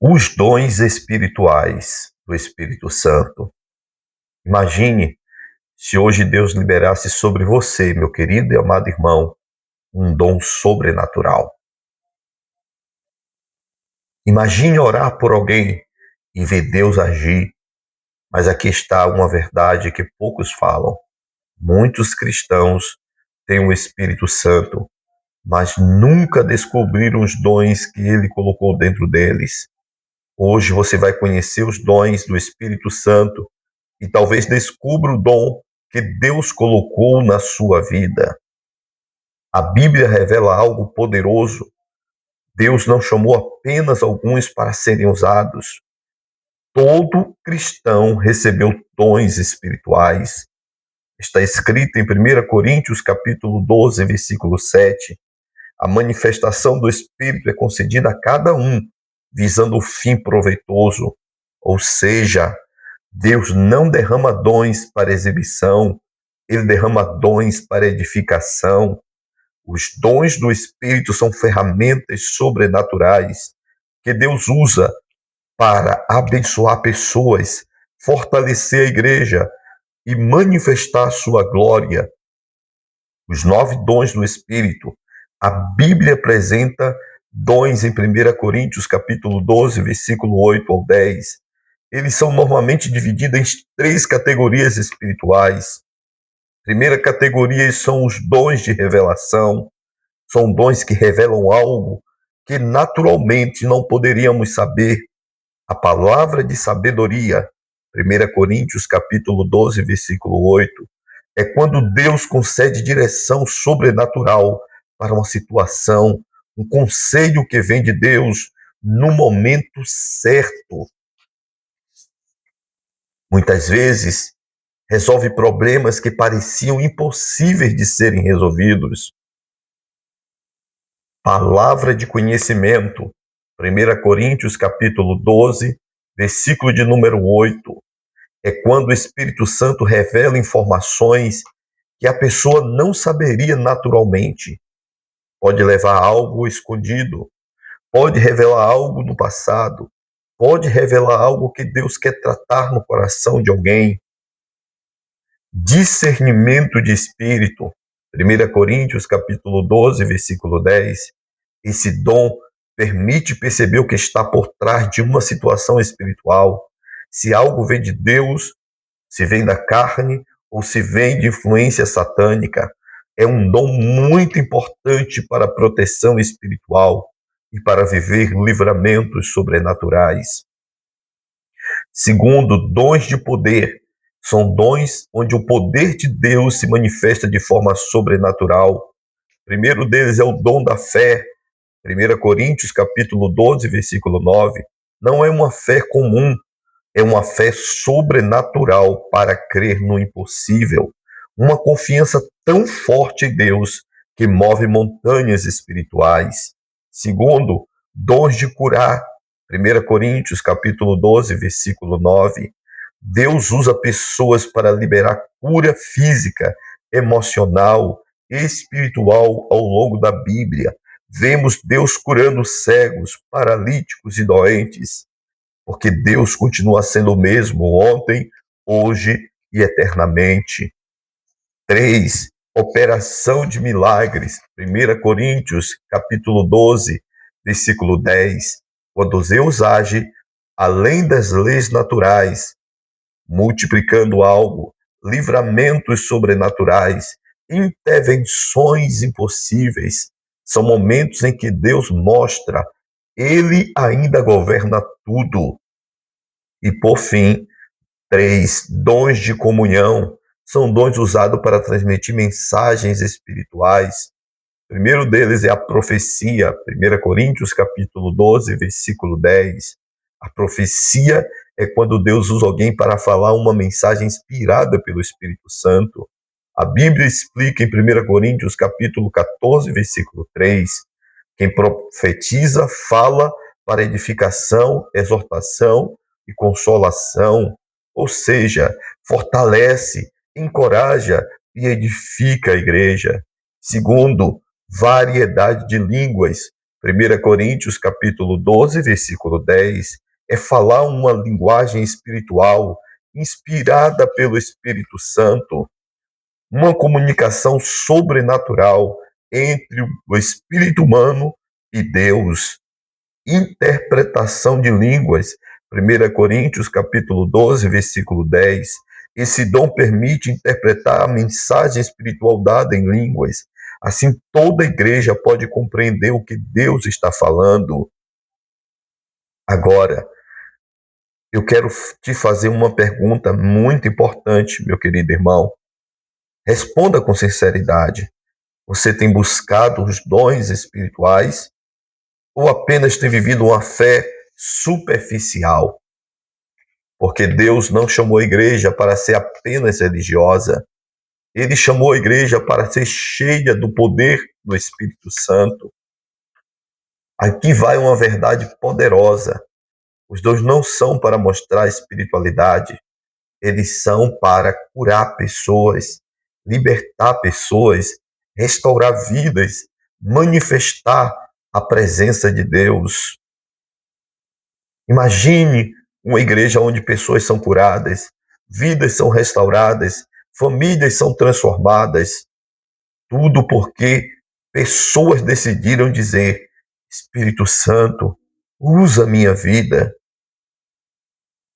Os dons espirituais do Espírito Santo. Imagine se hoje Deus liberasse sobre você, meu querido e amado irmão, um dom sobrenatural. Imagine orar por alguém e ver Deus agir, mas aqui está uma verdade que poucos falam. Muitos cristãos têm o Espírito Santo, mas nunca descobriram os dons que Ele colocou dentro deles. Hoje você vai conhecer os dons do Espírito Santo e talvez descubra o dom que Deus colocou na sua vida. A Bíblia revela algo poderoso. Deus não chamou apenas alguns para serem usados. Todo cristão recebeu dons espirituais. Está escrito em 1 Coríntios capítulo 12, versículo 7. A manifestação do Espírito é concedida a cada um, visando o fim proveitoso. Ou seja, Deus não derrama dons para exibição, Ele derrama dons para edificação. Os dons do Espírito são ferramentas sobrenaturais que Deus usa para abençoar pessoas, fortalecer a igreja e manifestar a sua glória. Os 9 dons do Espírito. A Bíblia apresenta dons em 1 Coríntios capítulo 12, versículo 8 ao 10. Eles são normalmente divididos em 3 categorias espirituais. Primeira categoria são os dons de revelação. São dons que revelam algo que naturalmente não poderíamos saber. A palavra de sabedoria, 1 Coríntios capítulo 12, versículo 8, é quando Deus concede direção sobrenatural para uma situação, um conselho que vem de Deus no momento certo. Muitas vezes, resolve problemas que pareciam impossíveis de serem resolvidos. Palavra de conhecimento, 1 Coríntios capítulo 12, versículo de número 8, é quando o Espírito Santo revela informações que a pessoa não saberia naturalmente. Pode levar a algo escondido, pode revelar algo do passado, pode revelar algo que Deus quer tratar no coração de alguém. Discernimento de espírito, 1 Coríntios capítulo 12, versículo 10. Esse dom permite perceber o que está por trás de uma situação espiritual. Se algo vem de Deus, se vem da carne ou se vem de influência satânica. É um dom muito importante para a proteção espiritual e para viver livramentos sobrenaturais. Segundo, dons de poder. São dons onde o poder de Deus se manifesta de forma sobrenatural. O primeiro deles é o dom da fé. 1 Coríntios capítulo 12, versículo 9. Não é uma fé comum, é uma fé sobrenatural para crer no impossível. Uma confiança tão forte em Deus que move montanhas espirituais. Segundo, dons de curar. 1 Coríntios capítulo 12, versículo 9. Deus usa pessoas para liberar cura física, emocional, espiritual ao longo da Bíblia. Vemos Deus curando cegos, paralíticos e doentes, porque Deus continua sendo o mesmo ontem, hoje e eternamente. 3. Operação de milagres. 1 Coríntios, capítulo 12, versículo 10. Quando Deus age além das leis naturais, multiplicando algo, livramentos sobrenaturais, intervenções impossíveis, são momentos em que Deus mostra, Ele ainda governa tudo. E por fim, 3, dons de comunhão. São dons usados para transmitir mensagens espirituais. O primeiro deles é a profecia, 1 Coríntios capítulo 12, versículo 10. A profecia é quando Deus usa alguém para falar uma mensagem inspirada pelo Espírito Santo. A Bíblia explica em 1 Coríntios capítulo 14, versículo 3, quem profetiza fala para edificação, exortação e consolação, ou seja, fortalece, encoraja e edifica a igreja. Segundo, variedade de línguas. 1 Coríntios capítulo 12, versículo 10, é falar uma linguagem espiritual inspirada pelo Espírito Santo, uma comunicação sobrenatural entre o espírito humano e Deus. Interpretação de línguas. 1 Coríntios capítulo 12, versículo 10. Esse dom permite interpretar a mensagem espiritual dada em línguas. Assim, toda a igreja pode compreender o que Deus está falando. Agora, eu quero te fazer uma pergunta muito importante, meu querido irmão. Responda com sinceridade. Você tem buscado os dons espirituais ou apenas tem vivido uma fé superficial? Porque Deus não chamou a igreja para ser apenas religiosa. Ele chamou a igreja para ser cheia do poder do Espírito Santo. Aqui vai uma verdade poderosa. Os dons não são para mostrar espiritualidade, eles são para curar pessoas, libertar pessoas, restaurar vidas, manifestar a presença de Deus. Imagine uma igreja onde pessoas são curadas, vidas são restauradas, famílias são transformadas. Tudo porque pessoas decidiram dizer: Espírito Santo, usa minha vida.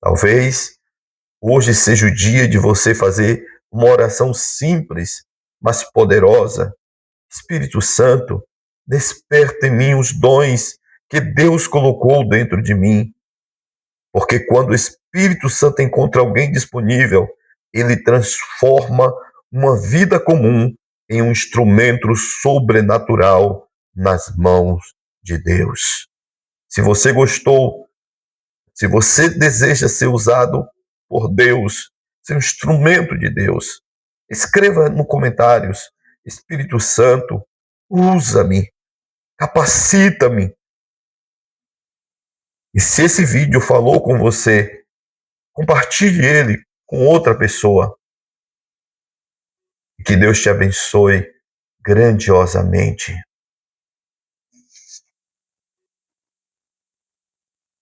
Talvez hoje seja o dia de você fazer uma oração simples, mas poderosa. Espírito Santo, desperta em mim os dons que Deus colocou dentro de mim. Porque quando o Espírito Santo encontra alguém disponível, ele transforma uma vida comum em um instrumento sobrenatural nas mãos de Deus. Se você gostou, se você deseja ser usado por Deus, ser um instrumento de Deus, escreva nos comentários: Espírito Santo, usa-me, capacita-me. E se esse vídeo falou com você, compartilhe ele com outra pessoa. Que Deus te abençoe grandiosamente.